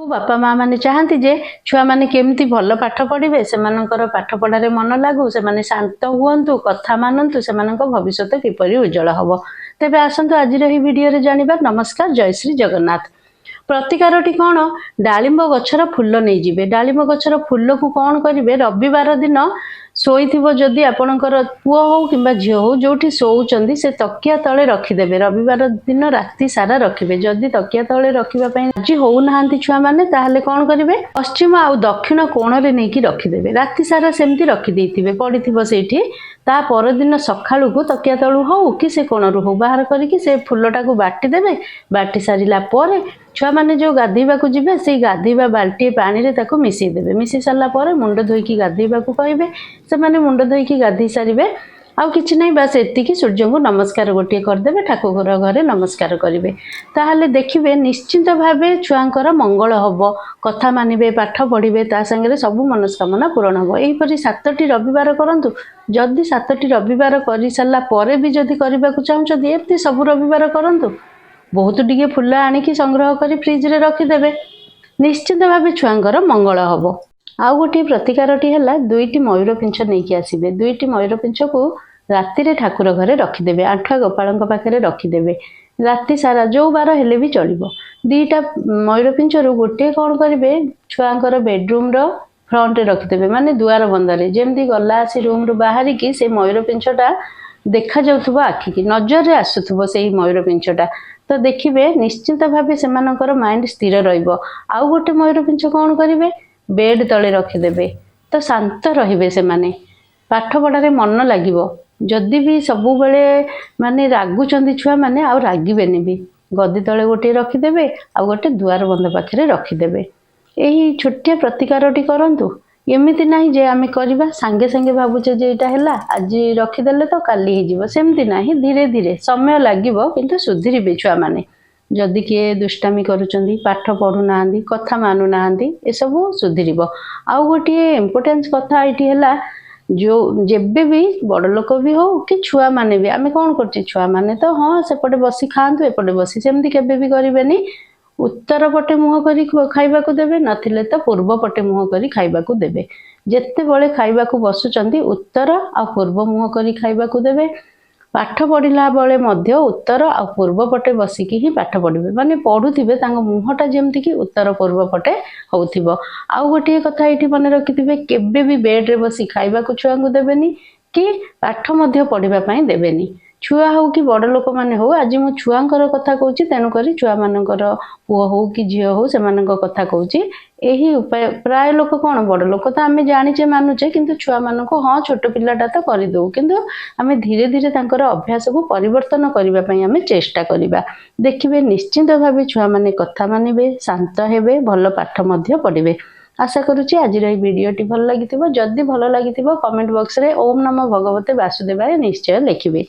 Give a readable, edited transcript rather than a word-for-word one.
बापा माँ मैंने चाहती जे छुआ मैंने केमती भल पाठ पढ़े से पाठ पढ़ारे मन लागू से शांत हूँ कथा मानतु से भविष्य किपरि उज्जवल हम। तेज आसतु आज भिडियो जाना। नमस्कार, जय श्री जगन्नाथ। प्रतिकारटी कौन? डालिंब गछर फूल नहीं जिबे। डालिंब गछर फूल को कौन करेंगे? रविवार दिन शोइथिबो जदि आपणकर पुओ हो कि झील हो जो शोचंदी से तकिया तले रखिदेवे। रविवार दिन राति सारा रखिबे। जदि तकिया तले रखापी राजी होना छुआ मैंने ताहले कौन करेंगे? पश्चिम आउ दक्षिण कोण रे नहीं रखिदेवे। राति सारा सेमती रखिदे पड़े से ता परदिन सकाळू को तकिया तलू हो कि से कोणरू हो बाहर करके से फूलटा को बाटिदेवे। बाटी सारा पर छुआ मैंने जो गाधेवा को जीवे से गाधेवा बाल्टी पानी रे ताको मिसईदेवे। मिसई सारा पर मुंड धोईकी गाधेवा को कहे से मैंने मुंड धोईकी गाधे सारे आउ कि नहीं बास एति सूर्य को नमस्कार गोटे करदे। ठाकुर घरे नमस्कार करेंगे ताहले देखिए निश्चिंत भाव छुआंकर मंगल हम। कथा मानिबे, पाठ पढ़े, ता संगे सबू मनस्कामना पूरण हम। यहीपरि 7टी रविवार करंतु। जदि 7टी रविवार कर सारा पर भी जदि करने को चाहते एमती सब रविवार करंतु। बहुत टिके फूल आणिकी संग्रह कर फ्रिज रे रखिदेवे। निश्चित भाव छुआंकर मंगल हम। आउ गोटे प्रतिकारटी है 2टी मयूर पिंछ नहीं आसबे। 2टी मयूर पिंछ को राति ठाकुर घरे रखिदेवे। आंठुआ गोपाल पाखे रखिदेवे। राति सारा जो बार हेले भी चलो। 2टा मयूर पिंछर गोटे कौन करेंगे? छुआंकर बेडरूम फ्रंट रे रखिदेवे, माने दुआर बंदरे। जमती गला आसी रूम रू बाहर की से मयूर पिंछटा देखा जाउथबो, आखि की नजर रे आसुथबो से मयूर पिंछटा। तो देखिए निश्चिंत भाव से माइंड स्थिर रहिबो। आउ गोटे मयूर पिंछ कौन करेंगे? बेड तले रखिदेवे। तो शांत रहिबे से माने पाठ पढ़ारे मन लागिबो। जदि भी सबु बेले माने रागुचंदी छुआ माने आउ रागिबेनी भी। गदी तले गोटे रखिदेवे आउ गोटे दुआर बंद पाखे रखिदेवे। यही छोटिया प्रतिकारटी करंतु। एमिति नहीं जे आमे करबा संगे संगे भाबुचे जे एटा हैला आज रखिदेले तो काली ही जीवो, सेमति नहीं। धीरे धीरे समय लागिबो किंतु सुधीरिबे छुआ माने। जदि किए दुष्टामी करुचंदी, पाठ पढ़ु नांदी, कथा मानु नांदी, ए सब सुधीरिबो। आउ गोटे इम्पोर्टेंस कथा एटी हैला जो जेबे भी बड़ लोक भी हो कि छुआ माने भी आमे कौन करछि? छुआ माने तो हाँ सेपटे बसी खांतु, एपटे बसी सेमति केबे भी करिवेनी। उत्तर पटे मुह करी खाइबा को देबे, नथिले तो पूर्व पटे मुह करी खाइबा को देबे। जेते बळे खाइबा को बसुचंदी उत्तर आ पूर्व मुह करी खाइबा को देबे। पाठ पढ़िला बेले मध्य उत्तर आ पूर्व पटे बसिकी ही पाठ पढ़िबे, माने पढ़ुथिबे तांग मुहटा जेमति कि उत्तर पूर्व पटे होउथिबो। आउ गोटे कथा एठी मने रखिथिबे, केबे भी बेड रे बसी खाइबा को छुआ को देबेनी कि पाठ मध्य पढ़िबा पई देबेनी। छुआ हो कि बड़ लोक माने हो, आज मु छुआंकर कथा कहूची तेनु करी छुआ मानकर पुओ हो कि झियो हो सेमानक कथा कहूची। एही उपाय प्राय लोक कौन बड़ लोक तो आमे जानिचे मानुचे किंतु छुआ मानको हाँ छोट पिलाटा तो कर दो किंतु आमे धीरे धीरे तांकर अभ्यास को परिवर्तन करबा पई आमे चेष्टा करिबा। देखिबे निश्चिंत भावे छुआ माने कथा मानिबे, शांत हेबे, भल पाठ मध्य पढ़िबे। आशा करुच्ची आज भिडियोटी भल लागिथिबो। जदि भल लागिथिबो कमेंट बॉक्स रे ओम नमो भगवते वासुदेवाय निश्चय लिखिबे।